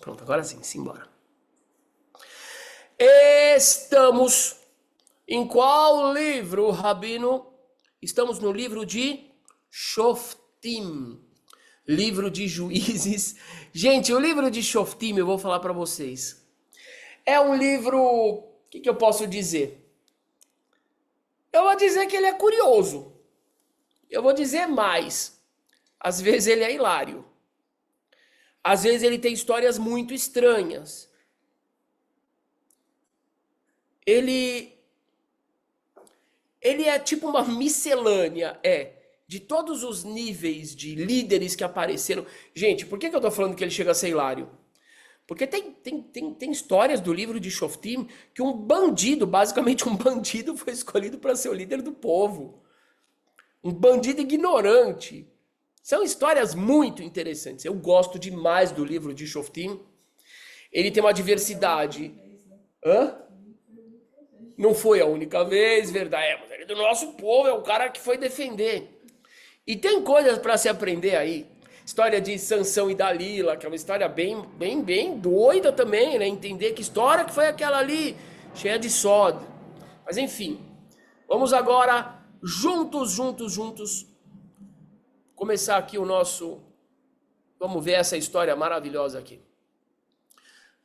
Pronto, agora sim, simbora. Estamos em qual livro, Rabino? Estamos no livro de Shoftim, livro de Juízes. Gente, o livro de Shoftim, eu vou falar para vocês. É um livro, o que eu posso dizer? Eu vou dizer que ele é curioso. Eu vou dizer mais. Às vezes ele é hilário. Às vezes ele tem histórias muito estranhas. Ele é tipo uma miscelânea, de todos os níveis de líderes que apareceram. Gente, por que eu tô falando que ele chega a ser hilário? Porque tem histórias do livro de Shoftim que um bandido, basicamente um bandido, foi escolhido para ser o líder do povo. Um bandido ignorante. São histórias muito interessantes. Eu gosto demais do livro de Shoftim. Ele tem uma diversidade. Hã? Não foi a única vez, verdade. Mas ele é do nosso povo, é o cara que foi defender. E tem coisas para se aprender aí. História de Sansão e Dalila, que é uma história bem doida também, né? Entender que história que foi aquela ali, cheia de sódio. Mas enfim, vamos agora, juntos, começar aqui o nosso... Vamos ver essa história maravilhosa aqui.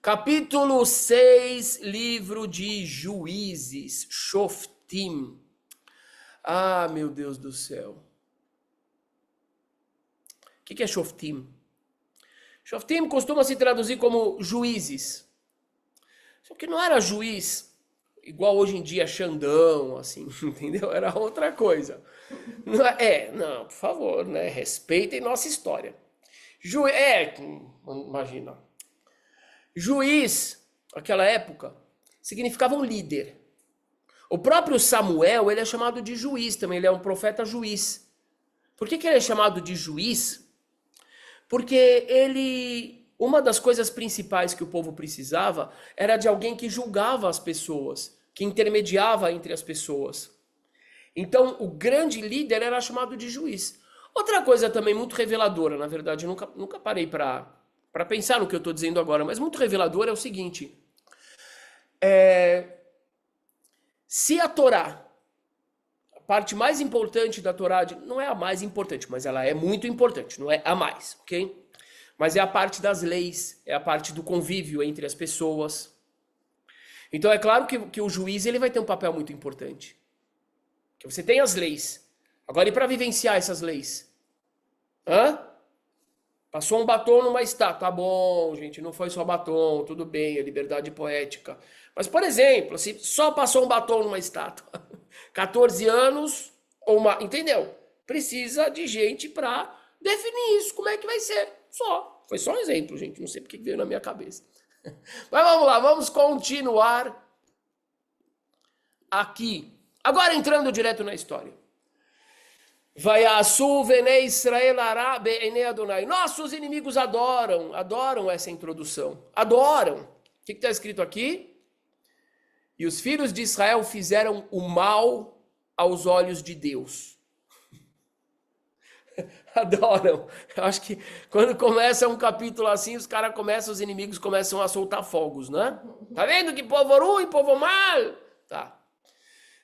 Capítulo 6, livro de Juízes, Shoftim. Ah, meu Deus do céu. O que é Shoftim? Shoftim costuma se traduzir como juízes. Só que não era juiz igual hoje em dia, Xandão, assim, entendeu? Era outra coisa. Não, por favor, né? Respeitem nossa história. Imagina. Juiz, naquela época, significava um líder. O próprio Samuel, ele é chamado de juiz também, ele é um profeta juiz. Por que ele é chamado de juiz? Porque uma das coisas principais que o povo precisava era de alguém que julgava as pessoas, que intermediava entre as pessoas. Então, o grande líder era chamado de juiz. Outra coisa também muito reveladora, na verdade, eu nunca parei para pensar no que eu estou dizendo agora, mas muito revelador é o seguinte. Se a Torá, a parte mais importante da Torá, não é a mais importante, mas ela é muito importante, não é a mais, ok? Mas é a parte das leis, é a parte do convívio entre as pessoas. Então é claro que o juiz ele vai ter um papel muito importante. Que você tem as leis. Agora, e para vivenciar essas leis? Passou um batom numa estátua. Tá bom, gente, não foi só batom, tudo bem, é liberdade poética. Mas, por exemplo, se só passou um batom numa estátua, 14 anos, entendeu? Precisa de gente para definir isso, como é que vai ser. Foi só um exemplo, gente, não sei porque veio na minha cabeça. Mas vamos lá, vamos continuar aqui. Agora entrando direto na história. Vayasu vene Israel arabe ene Adonai. Nossos inimigos adoram essa introdução. Adoram. O que está escrito aqui? E os filhos de Israel fizeram o mal aos olhos de Deus. Adoram. Eu acho que quando começa um capítulo assim, os inimigos começam a soltar fogos, né? Tá vendo que povo ruim, povo mal? Tá.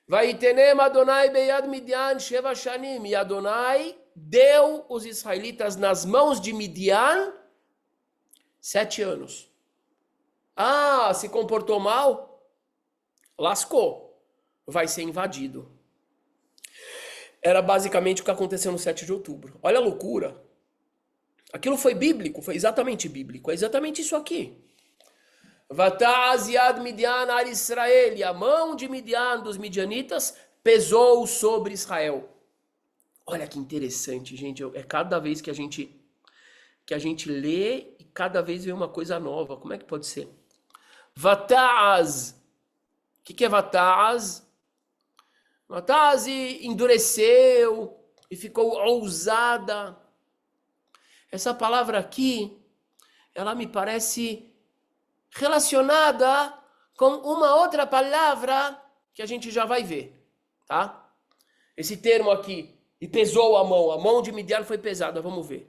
Vaitenem Adonai beyad Midian sheva shanim. E Adonai deu os israelitas nas mãos de Midian 7 anos. Se comportou mal? Lascou. Vai ser invadido. Era basicamente o que aconteceu no 7 de outubro. Olha a loucura. Aquilo foi bíblico, foi exatamente bíblico. É exatamente isso aqui. Vataz yad Midian ar Israel. E a mão de Midian, dos midianitas, pesou sobre Israel. Olha que interessante, gente. É cada vez que a gente lê e cada vez vê uma coisa nova. Como é que pode ser? Vataz. O que é Vataz? Vataz endureceu e ficou ousada. Essa palavra aqui, ela me parece relacionada com uma outra palavra que a gente já vai ver, tá? Esse termo aqui, e pesou a mão de Midian foi pesada, vamos ver.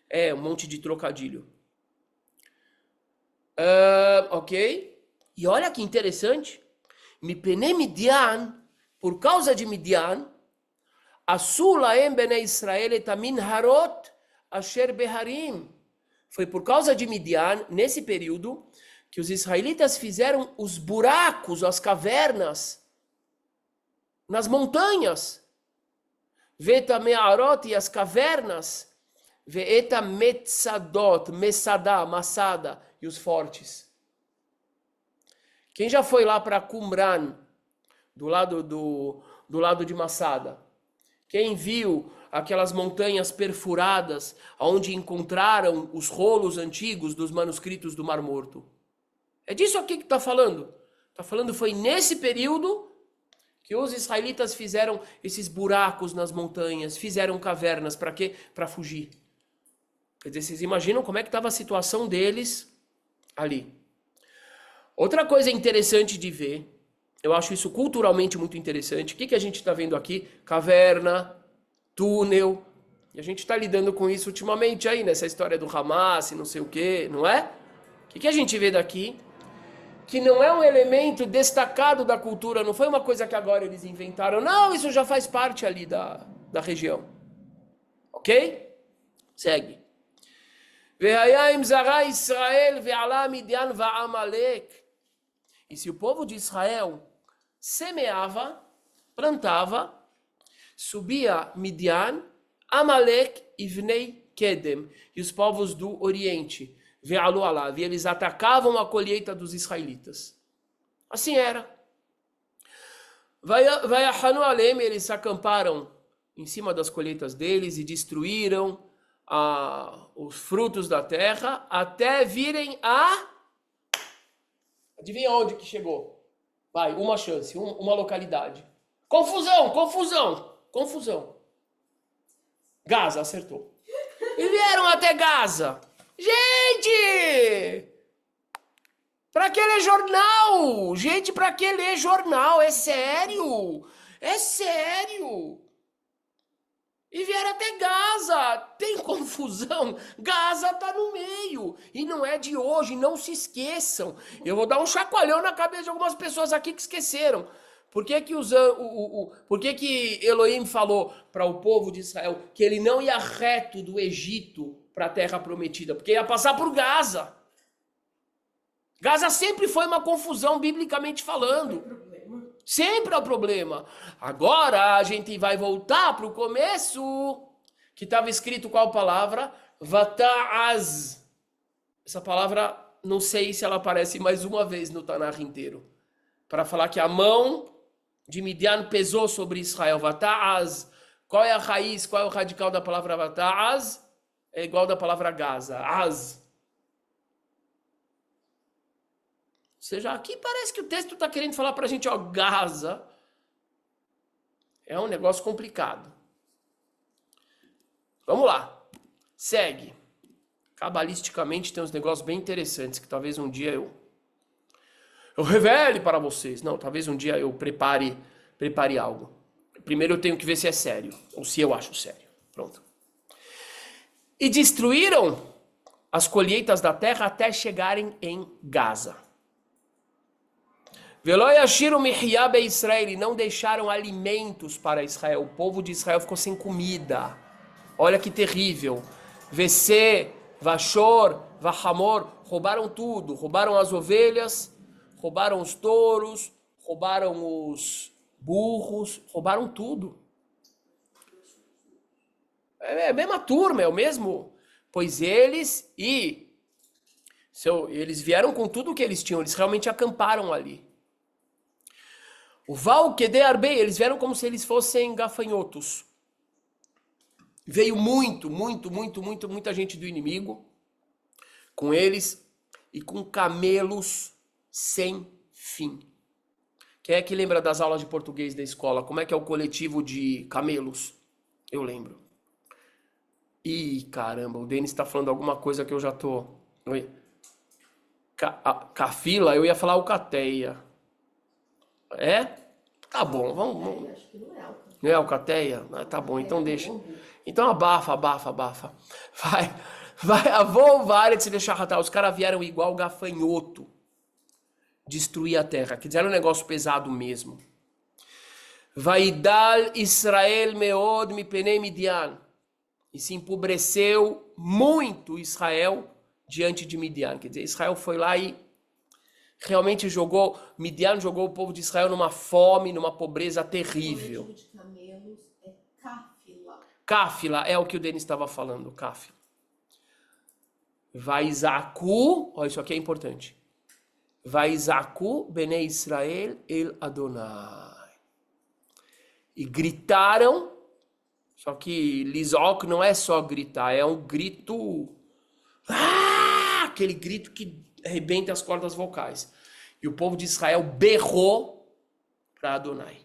É um monte de trocadilho. Ok? E olha que interessante. Mipene Midian, por causa de Midian, Asu laem bnei Israel et harot asher beharim. Foi por causa de Midian, nesse período, que os israelitas fizeram os buracos, as cavernas, nas montanhas. Veta me'arot, e as cavernas. Veeta metzadot, messadá, massada, e os fortes. Quem já foi lá para Qumran, do lado de Massada? Quem viu aquelas montanhas perfuradas, onde encontraram os rolos antigos dos manuscritos do Mar Morto? É disso aqui que está falando. Está falando foi nesse período que os israelitas fizeram esses buracos nas montanhas, fizeram cavernas. Para quê? Para fugir. Quer dizer, vocês imaginam como é que estava a situação deles ali. Outra coisa interessante de ver, eu acho isso culturalmente muito interessante. O que a gente está vendo aqui? Caverna, túnel. E a gente está lidando com isso ultimamente aí, nessa história do Hamas e não sei o quê, não é? O que a gente vê daqui? Que não é um elemento destacado da cultura, não foi uma coisa que agora eles inventaram. Não, isso já faz parte ali da região. Ok? Segue. E se o povo de Israel semeava, plantava, subia Midian, Amalek e Vnei Kedem, e os povos do Oriente, Ve'alu alav, e eles atacavam a colheita dos israelitas. Assim era. Vayahanu alem, eles se acamparam em cima das colheitas deles e destruíram os frutos da terra até virem a... Adivinha onde que chegou? Vai, uma chance, uma localidade. Confusão. Gaza, acertou. E vieram até Gaza. Gente! Pra que ler jornal? Gente, pra que ler jornal? É sério? É sério? E vieram até Gaza. Tem confusão? Gaza tá no meio. E não é de hoje, não se esqueçam. Eu vou dar um chacoalhão na cabeça de algumas pessoas aqui que esqueceram. Por que que Elohim falou para o povo de Israel que ele não ia reto do Egito para a terra prometida? Porque ia passar por Gaza. Gaza sempre foi uma confusão, biblicamente falando. Sempre é o problema. Agora a gente vai voltar para o começo, que estava escrito qual palavra? Vata'az. Essa palavra, não sei se ela aparece mais uma vez no Tanakh inteiro. Para falar que a mão de Midian pesou sobre Israel. Vata'az. Qual é a raiz, qual é o radical da palavra Vata'az? É igual da palavra Gaza. Az. Ou seja, aqui parece que o texto está querendo falar para a gente, ó, Gaza é um negócio complicado. Vamos lá. Segue. Cabalisticamente tem uns negócios bem interessantes que talvez um dia eu revele para vocês. Não, talvez um dia eu prepare algo. Primeiro eu tenho que ver se é sério, ou se eu acho sério. Pronto. E destruíram as colheitas da terra até chegarem em Gaza. Israel, não deixaram alimentos para Israel. O povo de Israel ficou sem comida. Olha que terrível. Vc, Vashor, Vahamor, roubaram tudo. Roubaram as ovelhas, roubaram os touros, roubaram os burros, roubaram tudo. É a mesma turma, é o mesmo. Pois eles vieram com tudo o que eles tinham, eles realmente acamparam ali. O Val Kedei Arbei, eles vieram como se eles fossem gafanhotos. Veio muita gente do inimigo com eles e com camelos sem fim. Quem é que lembra das aulas de português da escola? Como é que é o coletivo de camelos? Eu lembro. Ih, caramba, o Denis está falando alguma coisa que eu já tô... Oi? Cafila, eu ia falar alcateia. É? Tá bom, vamos. Acho que não é alcateia. Não é alcateia? Ah, tá bom, então deixa. Então abafa. Vai. Vai avô varetz leshachata. Os caras vieram igual gafanhoto destruir a terra. Que era um negócio pesado mesmo. Vaidal Israel meod mipenei Midian. E se empobreceu muito Israel diante de Midian. Quer dizer, Israel foi lá e realmente Midian jogou o povo de Israel numa fome, numa pobreza terrível. O de camelos é Cáfila. Cáfila é o que o Denis estava falando, Cáfila. Vaizaku, olha, isso aqui é importante. Vaizaku Bnei Israel el Adonai. E gritaram, só que Lizok não é só gritar, é um grito, aquele grito que arrebenta as cordas vocais. E o povo de Israel berrou para Adonai.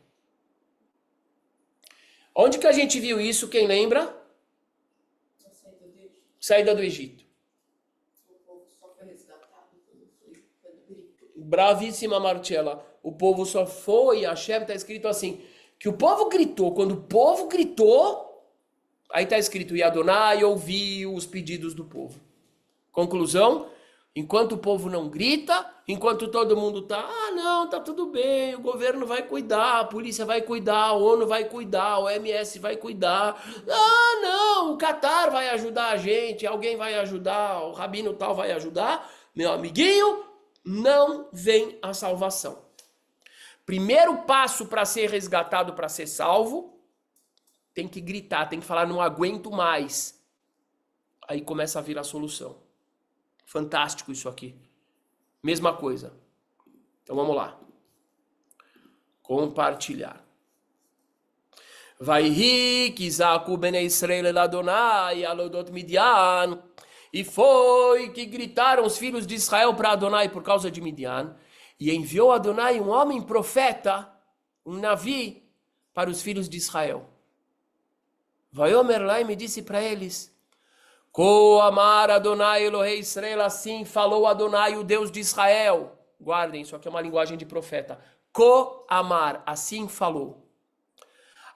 Onde que a gente viu isso, quem lembra? A saída do Egito. Saída do Egito. O povo só foi resgatado quando gritou. Bravíssima Marcela. O povo só foi, a Hashem está escrito assim, que o povo gritou. Quando o povo gritou, aí está escrito, e Adonai ouviu os pedidos do povo. Conclusão, enquanto o povo não grita, enquanto todo mundo tá, não, tá tudo bem, o governo vai cuidar, a polícia vai cuidar, a ONU vai cuidar, o OMS vai cuidar. Não, o Qatar vai ajudar a gente, alguém vai ajudar, o rabino tal vai ajudar. Meu amiguinho, não vem a salvação. Primeiro passo para ser resgatado, para ser salvo, tem que gritar, tem que falar, não aguento mais. Aí começa a vir a solução. Fantástico isso aqui. Mesma coisa. Então vamos lá. Compartilhar. Vaihi kizaku bnei Israel el Adonai alodot Midian. E foi que gritaram os filhos de Israel para Adonai por causa de Midian. E enviou Adonai um homem profeta, um navi, para os filhos de Israel. Vaiomer lá e me disse para eles, Ko amar Adonai Elohei Israel, assim falou Adonai, o Deus de Israel. Guardem, isso aqui é uma linguagem de profeta. Ko amar, assim falou.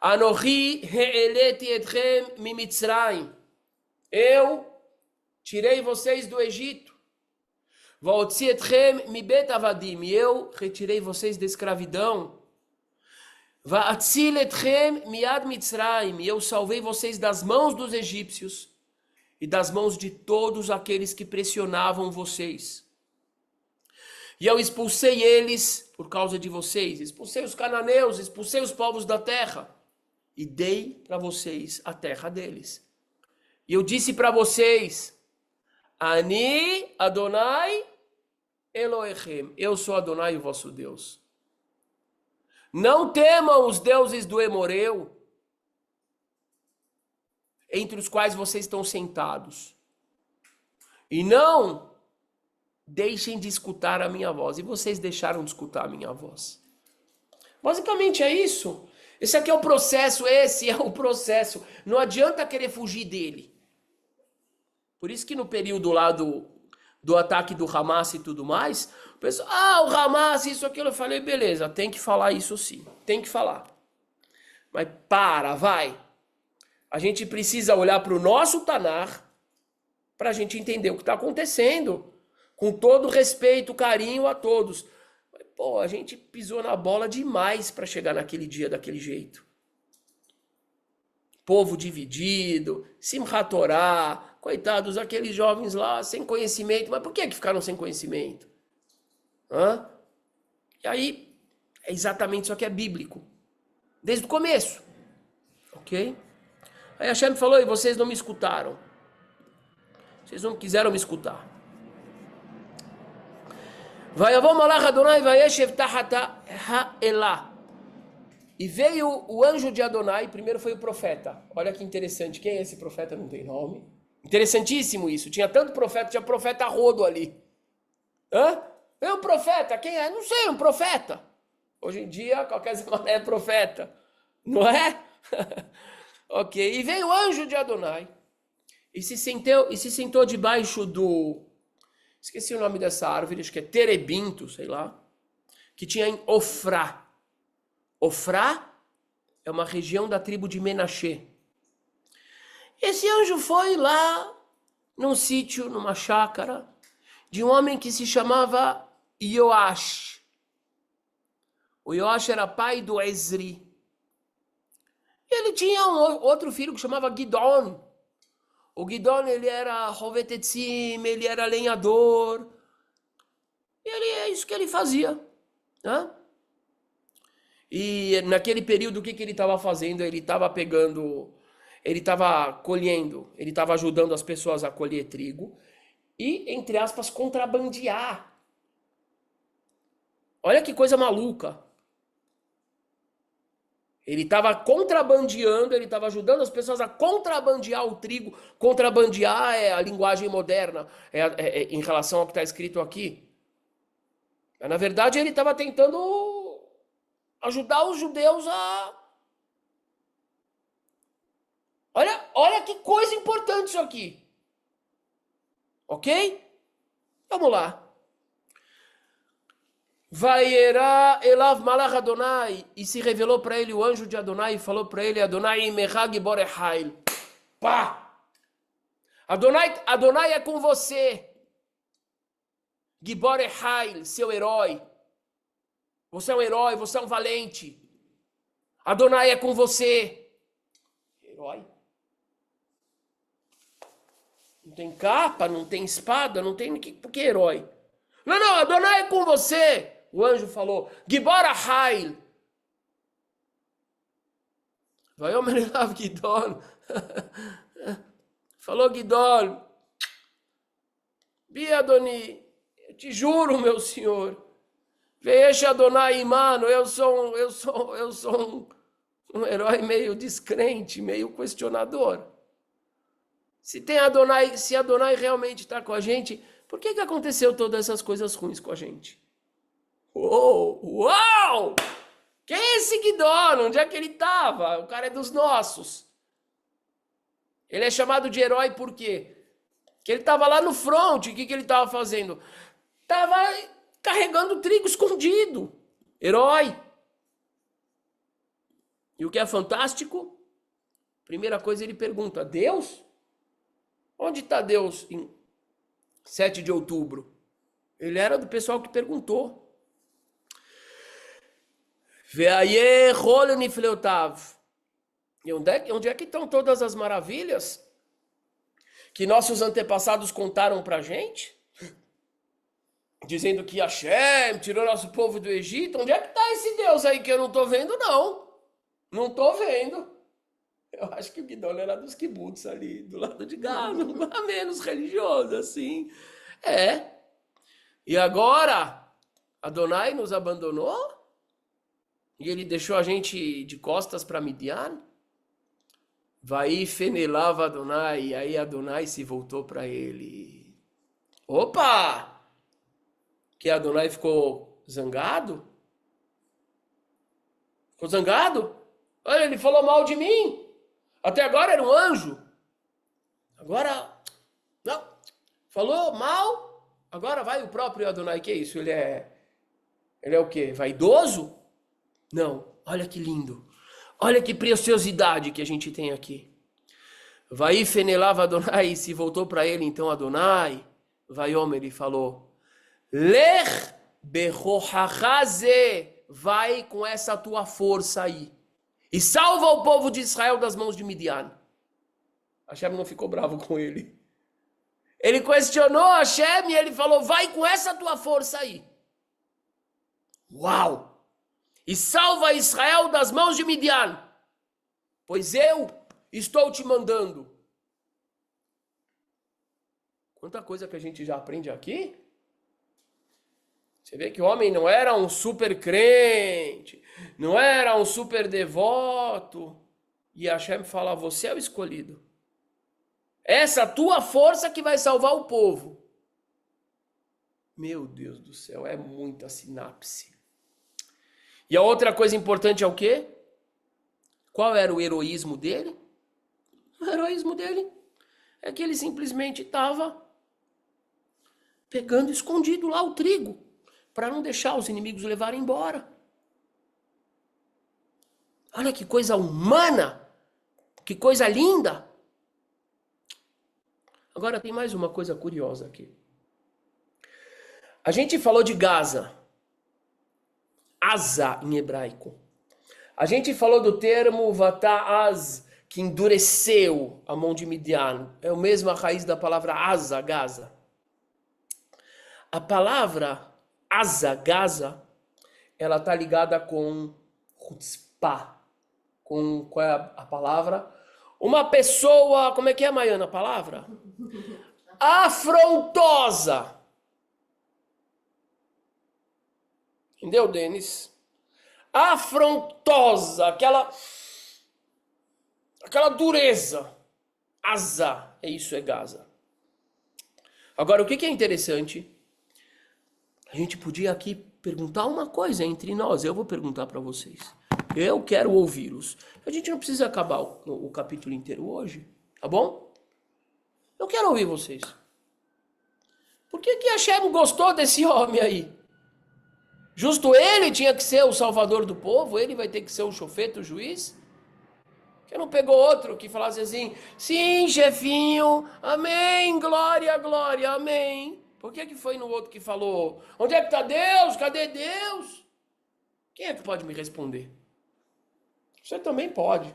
Anohi he'eleti etchem mimitzrayim. Eu tirei vocês do Egito. Va'otzi etchem mibet avadim. Eu retirei vocês da escravidão. Va'atzil etchem miad mitzrayim. E eu salvei vocês das mãos dos egípcios e das mãos de todos aqueles que pressionavam vocês. E eu expulsei eles por causa de vocês. Expulsei os cananeus, expulsei os povos da terra. E dei para vocês a terra deles. E eu disse para vocês, Ani Adonai Elohechem. Eu sou Adonai, o vosso Deus. Não temam os deuses do Emoreu, entre os quais vocês estão sentados. E não deixem de escutar a minha voz. E vocês deixaram de escutar a minha voz. Basicamente é isso. Esse aqui é o processo, esse é o processo. Não adianta querer fugir dele. Por isso que no período lá do ataque do Hamas e tudo mais, o pessoal, o Hamas, isso, aquilo, eu falei, beleza, tem que falar isso sim, tem que falar. Mas vai. A gente precisa olhar para o nosso Tanar para a gente entender o que está acontecendo. Com todo respeito, carinho a todos. Mas, a gente pisou na bola demais para chegar naquele dia daquele jeito. Povo dividido, Simchat Torah, coitados, aqueles jovens lá sem conhecimento. Mas por que ficaram sem conhecimento? E aí, é exatamente isso que é bíblico. Desde o começo. Ok? Aí Hashem falou, e vocês não me escutaram. Vocês não quiseram me escutar. Vayavó malach Adonai vayeshev tahata ha'elah. E veio o anjo de Adonai, primeiro foi o profeta. Olha que interessante, quem é esse profeta? Não tem nome. Interessantíssimo isso, tinha tanto profeta, tinha profeta rodo ali. É um profeta, quem é? Não sei, um profeta. Hoje em dia, qualquer semana é profeta. Não é? Ok, e veio o anjo de Adonai e se sentou debaixo do... Esqueci o nome dessa árvore, acho que é terebinto, sei lá, que tinha em Ofrá. Ofrá é uma região da tribo de Menashe. Esse anjo foi lá num sítio, numa chácara, de um homem que se chamava Yoash. O Yoash era pai do Ezri. E ele tinha outro filho que chamava Gidon. O Gidon, ele era rovetetzim, ele era lenhador. E é isso que ele fazia, né? E naquele período, o que ele estava fazendo? Ele estava colhendo, ele estava ajudando as pessoas a colher trigo e, entre aspas, contrabandear. Olha que coisa maluca. Ele estava contrabandeando, ele estava ajudando as pessoas a contrabandear o trigo. Contrabandear é a linguagem moderna, em relação ao que está escrito aqui. Mas, na verdade, ele estava tentando ajudar os judeus a... Olha que coisa importante isso aqui. Ok? Vamos lá. Vaierá elav malach Adonai, e se revelou para ele o anjo de Adonai e falou para ele: Adonai mechag borehail. Pá! Adonai é com você. Giborehail, seu herói. Você é um herói, você é um valente. Adonai é com você. Herói? Não tem capa, não tem espada, não tem... Por que herói? Não, Adonai é com você. O anjo falou, Giborehail. Vai o Menelav Gidon. Falou Gidon. Bi Adoni, eu te juro, meu senhor. Veja Adonai, mano, eu sou um herói meio descrente, meio questionador. Se Adonai realmente está com a gente, por que aconteceu todas essas coisas ruins com a gente? Uau! Quem é esse Gidon? Onde é que ele estava? O cara é dos nossos. Ele é chamado de herói por quê? Porque ele estava lá no front. O que ele estava fazendo? Estava carregando trigo escondido. Herói. E o que é fantástico? Primeira coisa, ele pergunta, Deus? Onde está Deus em 7 de outubro? Ele era do pessoal que perguntou. Veaye rolo nifleotav. E onde é que estão todas as maravilhas que nossos antepassados contaram pra gente? Dizendo que Hashem tirou nosso povo do Egito. Onde é que está esse Deus aí que eu não estou vendo, não? Não estou vendo. Eu acho que o Gidon era dos kibbutz ali, do lado de Gaza, menos religioso, assim. E agora, Adonai nos abandonou? E ele deixou a gente de costas para Midian? Vai fenelava Adonai, e aí Adonai se voltou para ele. Opa! Que Adonai ficou zangado? Ficou zangado? Olha, ele falou mal de mim. Até agora era um anjo. Agora, não. Falou mal. Agora vai o próprio Adonai. Que é isso? Ele é o quê? Vaidoso? Não. Olha que lindo. Olha que preciosidade que a gente tem aqui. Vai fenelava Adonai, e se voltou para ele, então Adonai. Vai homem, ele falou. Lech bechohachaze. Vai com essa tua força aí. E salva o povo de Israel das mãos de Midian. Hashem não ficou bravo com ele. Ele questionou Hashem e ele falou, vai com essa tua força aí. Uau! E salva Israel das mãos de Midian. Pois eu estou te mandando. Quanta coisa que a gente já aprende aqui. Você vê que o homem não era um super crente, não era um super devoto. E Hashem fala, você é o escolhido. Essa tua força que vai salvar o povo. Meu Deus do céu, é muita sinapse. E a outra coisa importante é o quê? Qual era o heroísmo dele? O heroísmo dele é que ele simplesmente estava pegando escondido lá o trigo, para não deixar os inimigos levarem embora. Olha que coisa humana, que coisa linda. Agora tem mais uma coisa curiosa aqui. A gente falou de Gaza. Asa em hebraico. A gente falou do termo vata'az, que endureceu a mão de Midian. É a mesma raiz da palavra asa, Gaza. A palavra asa, Gaza, ela está ligada com chutzpah. Qual é a palavra? Uma pessoa, como é que é, Maiana, a palavra? Afrontosa. Entendeu, Denis? Afrontosa, aquela dureza. Asa, é isso, é Gaza. Agora, o que é interessante? A gente podia aqui perguntar uma coisa entre nós. Eu vou perguntar para vocês. Eu quero ouvi-los. A gente não precisa acabar o capítulo inteiro hoje, tá bom? Eu quero ouvir vocês. Por que Hashem gostou desse homem aí? Justo ele tinha que ser o salvador do povo? Ele vai ter que ser o chofeta, o juiz? Que não pegou outro que falasse assim, sim, chefinho, amém, glória, glória, amém. Por que foi no outro que falou, onde é que está Deus? Cadê Deus? Quem é que pode me responder? Você também pode.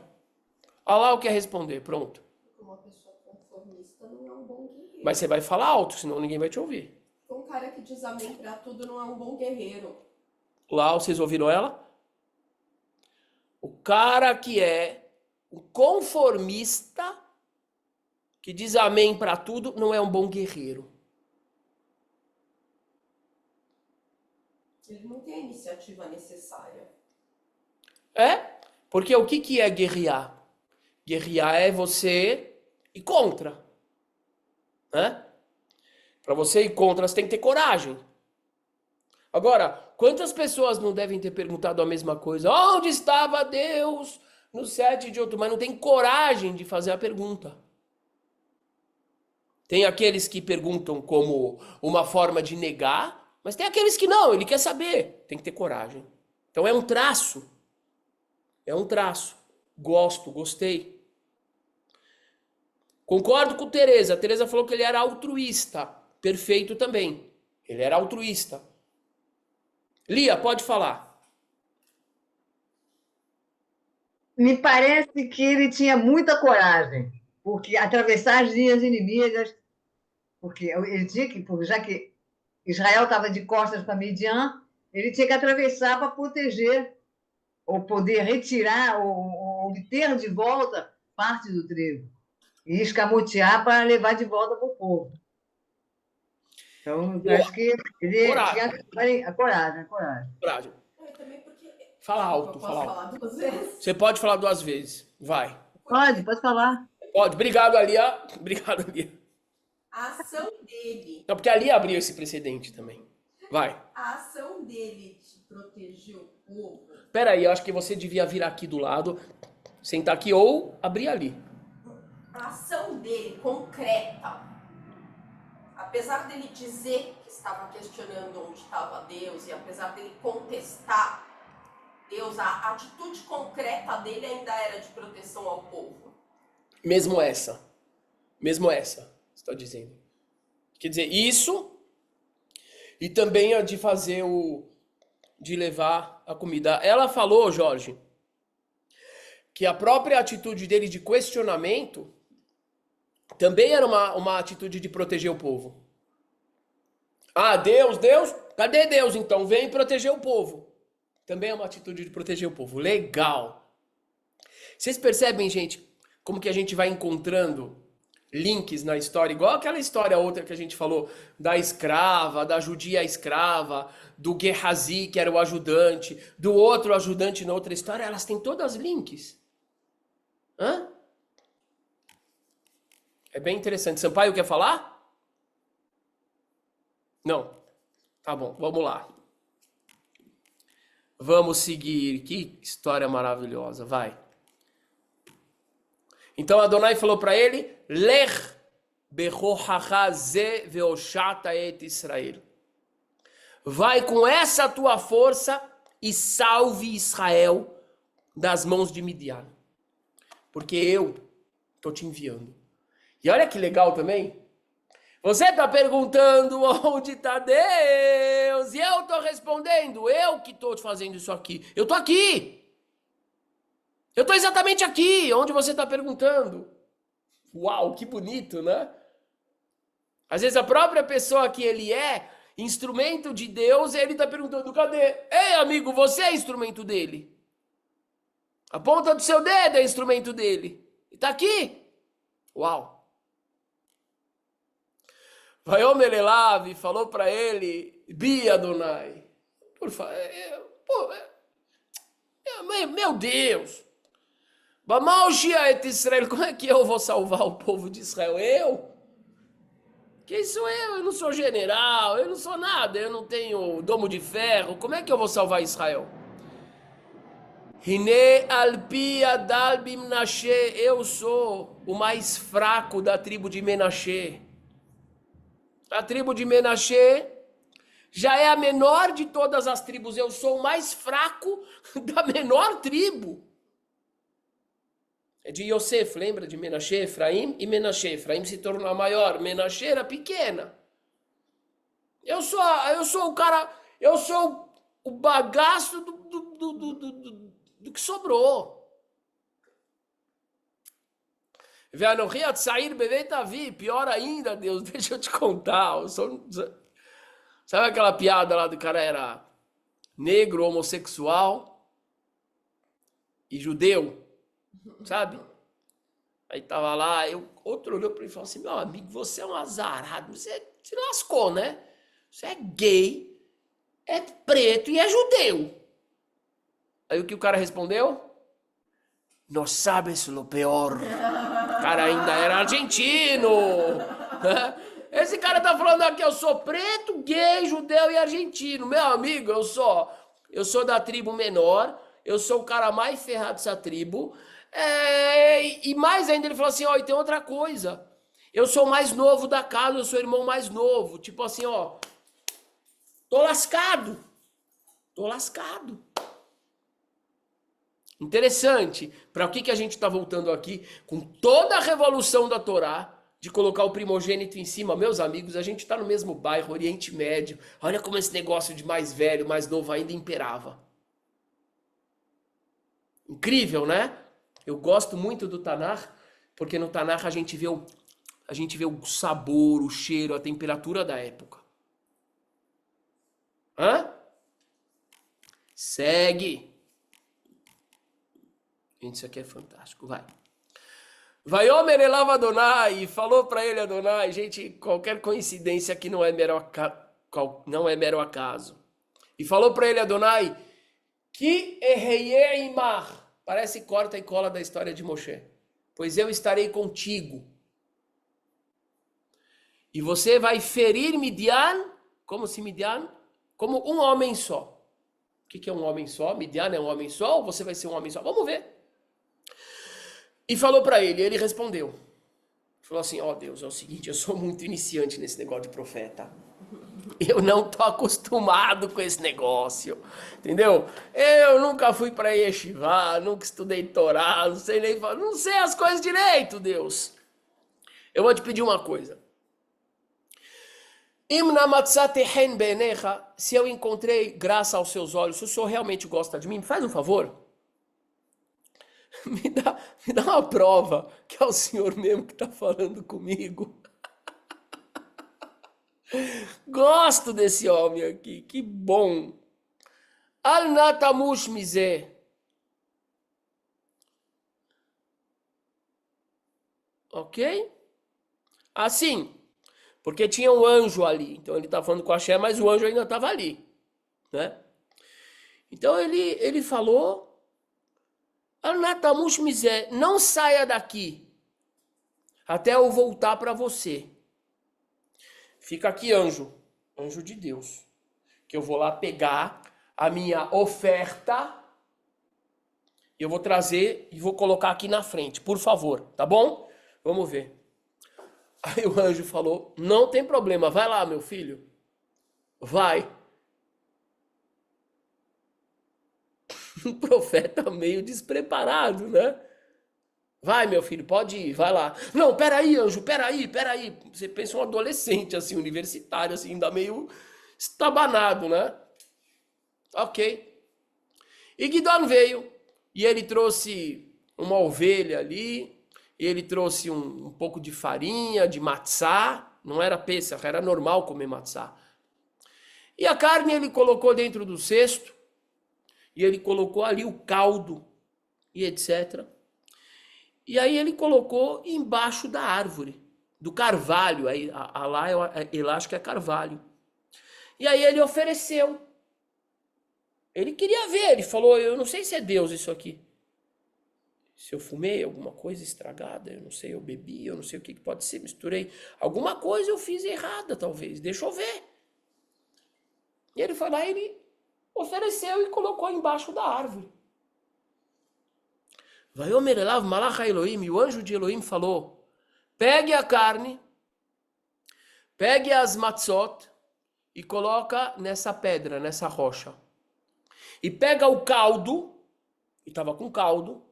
Allah quer responder, pronto. Uma pessoa conformista não é um bom guerreiro. Mas você vai falar alto, senão ninguém vai te ouvir. Um cara que diz amém pra tudo não é um bom guerreiro. Lá, vocês ouviram ela? O cara que é um conformista, que diz amém para tudo, não é um bom guerreiro. Ele não tem a iniciativa necessária. É? Porque o que é guerrear? Guerrear é você ir contra. Né? Para você ir contra, você tem que ter coragem. Agora, quantas pessoas não devem ter perguntado a mesma coisa? Onde estava Deus no 7 de outubro? Mas não tem coragem de fazer a pergunta. Tem aqueles que perguntam como uma forma de negar, mas tem aqueles que não, ele quer saber. Tem que ter coragem. Então é um traço. É um traço. Gosto, gostei. Concordo com Teresa. A Teresa falou que ele era altruísta. Perfeito também. Ele era altruísta. Lia, pode falar. Me parece que ele tinha muita coragem, porque atravessar as linhas inimigas, porque ele tinha que, já que Israel estava de costas para Midian, ele tinha que atravessar para proteger, ou poder retirar, ou obter de volta parte do trigo, e escamotear para levar de volta para o povo. Então, eu acho que ele tinha a coragem. Coragem. Também porque... Fala alto, eu fala posso alto. falar 2 vezes? Você pode falar 2 vezes. Vai. Pode falar. Pode. Obrigado, Lia. Obrigado, Lia. A ação dele... Não, porque a Lia abriu esse precedente também. Vai. A ação dele de proteger o povo... Pera aí, eu acho que você devia vir aqui do lado, sentar aqui ou abrir ali. A ação dele concreta, apesar dele dizer que estava questionando onde estava Deus e apesar dele contestar Deus, a atitude concreta dele ainda era de proteção ao povo. Mesmo essa, você está dizendo. Quer dizer, isso e também a de fazer de levar a comida. Ela falou, Jorge, que a própria atitude dele de questionamento também era uma atitude de proteger o povo. Ah, Deus, cadê Deus então? Vem proteger o povo. Também é uma atitude de proteger o povo. Legal. Vocês percebem, gente, como que a gente vai encontrando links na história, igual aquela história outra que a gente falou, da escrava, da judia escrava, do Gehazi, que era o ajudante, do outro ajudante na outra história, elas têm todas links. Hã? É bem interessante. Sampaio quer falar? Não. Tá bom, vamos lá. Vamos seguir. Que história maravilhosa, vai. Então Adonai falou para ele, Lech bechochacha ze veoshata et Israel. Vai com essa tua força e salve Israel das mãos de Midian. Porque eu estou te enviando. E olha que legal também, Você está perguntando onde está Deus, e eu estou respondendo, eu que estou fazendo isso aqui. Eu estou aqui. Eu estou exatamente aqui, onde você está perguntando. Uau, que bonito, né? Às vezes a própria pessoa que ele é, instrumento de Deus, ele está perguntando, cadê? Ei, amigo, você é instrumento dele. A ponta do seu dedo é instrumento dele. Está aqui. Uau. Vaiomer Elav falou para ele, Bi Adonai, por favor, meu Deus, Bamal Shia et Israel, como é que eu vou salvar o povo de Israel? Eu? Quem sou eu? Eu não sou general, eu não sou nada, eu não tenho domo de ferro, como é que eu vou salvar Israel? Hine alpi adal bimnashe, eu sou o mais fraco da tribo de Menashe. A tribo de Menashe já é a menor de todas as tribos. Eu sou o mais fraco da menor tribo. É de Yosef, lembra de Menashe, Efraim e Menashe. Efraim se tornou a maior, Menashe era pequena. Eu sou o cara, eu sou o bagaço do que sobrou. Pior ainda, Deus, deixa eu te contar. Sabe aquela piada lá do cara era negro, homossexual e judeu? Sabe? Aí tava lá, outro olhou para ele e falou assim, meu amigo, você é um azarado, você se lascou, né? Você é gay, é preto e é judeu. Aí o que o cara respondeu? Não sabes lo pior. O cara ainda era argentino. Esse cara tá falando aqui, eu sou preto, gay, judeu e argentino. Meu amigo, eu sou da tribo menor, eu sou o cara mais ferrado dessa tribo. E mais ainda, ele falou assim, ó, e tem outra coisa. Eu sou o mais novo da casa, eu sou o irmão mais novo. Tipo assim, ó, tô lascado. Tô lascado. Interessante, para o que a gente está voltando aqui, com toda a revolução da Torá, de colocar o primogênito em cima. Meus amigos, a gente está no mesmo bairro, Oriente Médio. Olha como esse negócio de mais velho, mais novo ainda imperava. Incrível, né? Eu gosto muito do Tanakh, porque no Tanakh a gente vê o sabor, o cheiro, a temperatura da época. Hã? Segue. Gente, isso aqui é fantástico, vai. Vaiomer Elav Adonai, falou para ele Adonai, gente, qualquer coincidência aqui não é mero acaso. E falou para ele Adonai, que imar, parece corta e cola da história de Moshe, pois eu estarei contigo. E você vai ferir Midian, como se Midian? Como um homem só. O que é um homem só? Midian é um homem só ou você vai ser um homem só? Vamos ver. E falou para ele respondeu. Falou assim, ó Deus, é o seguinte, eu sou muito iniciante nesse negócio de profeta. Eu não tô acostumado com esse negócio, entendeu? Eu nunca fui para Yeshiva, nunca estudei Torá, não sei as coisas direito, Deus. Eu vou te pedir uma coisa. Se eu encontrei graça aos seus olhos, se o senhor realmente gosta de mim, me faz um favor. Me dá uma prova que é o senhor mesmo que está falando comigo. Gosto desse homem aqui, que bom. Al-Natamush Mizeh. Ok? Assim, porque tinha um anjo ali. Então ele está falando com a Hashem, mas o anjo ainda estava ali. Né? Então ele falou... Al-Natamush Mizeh, não saia daqui até eu voltar para você. Fica aqui, anjo de Deus, que eu vou lá pegar a minha oferta, eu vou trazer e vou colocar aqui na frente, por favor, tá bom? Vamos ver. Aí o anjo falou, não tem problema, vai lá, meu filho, vai. Um profeta meio despreparado, né? Vai, meu filho, pode ir, vai lá. Não, peraí, anjo, peraí. Você pensa um adolescente, assim, universitário, assim, ainda meio estabanado, né? Ok. E Gidon veio, e ele trouxe uma ovelha ali, e ele trouxe um pouco de farinha, de matzá, não era pêssego, era normal comer matzá. E a carne ele colocou dentro do cesto, e ele colocou ali o caldo, e etc. E aí ele colocou embaixo da árvore, do carvalho, aí lá eu acho que é carvalho. E aí ele ofereceu. Ele queria ver, ele falou, eu não sei se é Deus isso aqui. Se eu fumei alguma coisa estragada, eu não sei, eu bebi, eu não sei o que pode ser, misturei. Alguma coisa eu fiz errada, talvez, deixa eu ver. E ele foi lá e ele ofereceu e colocou embaixo da árvore. Vaiomer elav malach Elohim, e o anjo de Elohim falou, pegue a carne, pegue as matzot e coloca nessa pedra, nessa rocha. E pega o caldo, e estava com caldo,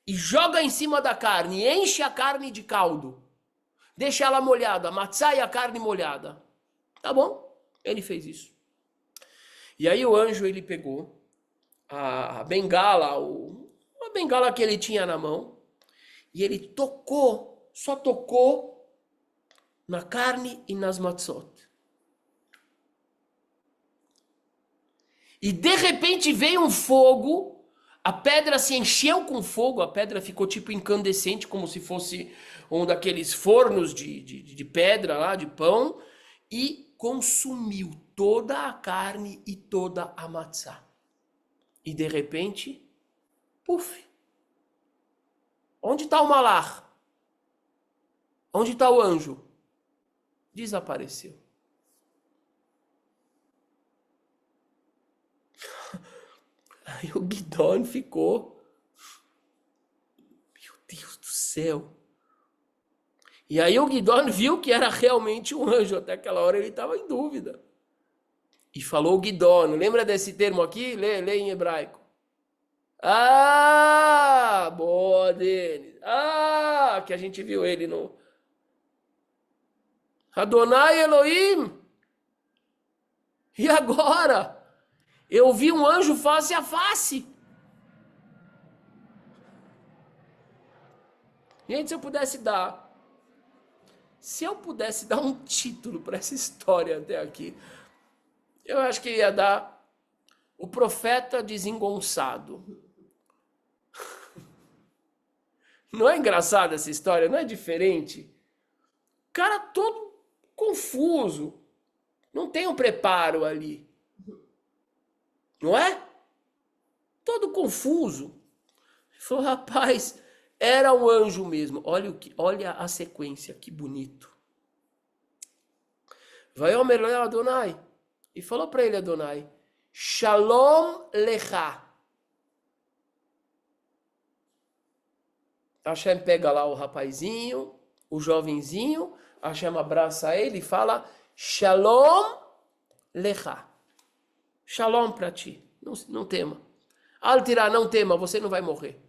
e joga em cima da carne, enche a carne de caldo. Deixa ela molhada, a matzá e a carne molhada. Tá bom? Ele fez isso. E aí o anjo, ele pegou a bengala, a bengala que ele tinha na mão, e ele tocou, só tocou na carne e nas matzot. E de repente veio um fogo, a pedra se encheu com fogo, a pedra ficou tipo incandescente, como se fosse um daqueles fornos de pedra lá, de pão, e consumiu toda a carne e toda a matzá. E de repente, puf! Onde está o malach? Onde está o anjo? Desapareceu. Aí o Gidon ficou, meu Deus do céu. E aí o Gidon viu que era realmente um anjo. Até aquela hora ele estava em dúvida. E falou o Gidon. Lembra desse termo aqui? Lê em hebraico. Ah, boa, Denis. Ah, que a gente viu ele no Adonai Elohim. E agora? Eu vi um anjo face a face. Gente, se eu pudesse dar um título para essa história até aqui, eu acho que ia dar O Profeta Desengonçado. Não é engraçada essa história? Não é diferente? O cara todo confuso. Não tem um preparo ali. Não é? Todo confuso. Ele falou, rapaz, era um anjo mesmo. Olha a sequência, que bonito. Vaiomer lo Adonai. E falou para ele, Adonai, Shalom lecha. Hashem pega lá o rapazinho, o jovenzinho, Hashem abraça ele e fala, Shalom lecha. Shalom para ti, não tema. Al-Tirá, não tema, você não vai morrer.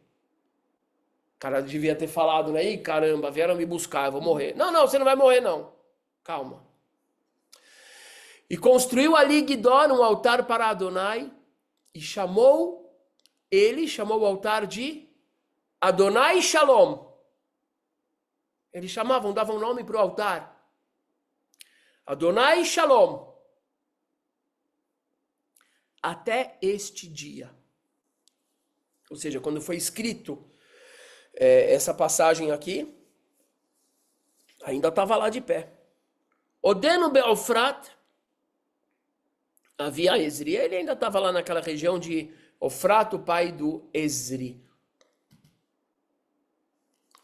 O cara devia ter falado, né? Ih, caramba, vieram me buscar, eu vou morrer. Não, você não vai morrer, não. Calma. E construiu ali Gidon um altar para Adonai e chamou o altar de Adonai Shalom. Eles davam nome para o altar. Adonai Shalom. Até este dia. Ou seja, quando foi escrito essa passagem aqui, ainda estava lá de pé. Odeno Beofrat, havia Ezri, ele ainda estava lá naquela região de Ofrat, o pai do Ezri.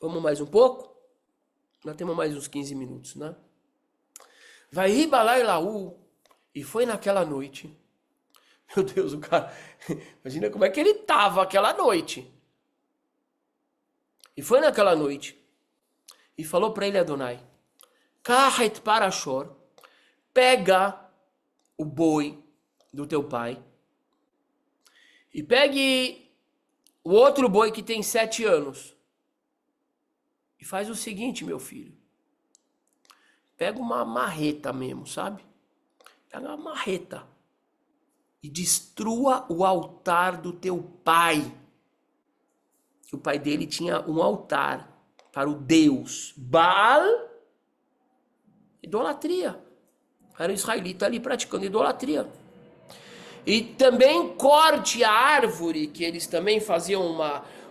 Vamos mais um pouco? Nós temos mais uns 15 minutos, né? Vai Ribalai Laú, e foi naquela noite. Meu Deus, o cara, imagina como é que ele estava aquela noite. E foi naquela noite, e falou para ele Adonai, Kahet Parashor, pega o boi do teu pai, e pegue o outro boi que tem 7 anos, E faz o seguinte, meu filho. Pega uma marreta mesmo, sabe? Pega uma marreta. E destrua o altar do teu pai. Que o pai dele tinha um altar para o Deus Baal. Idolatria. Era o israelita ali praticando idolatria. E também corte a árvore, que eles também faziam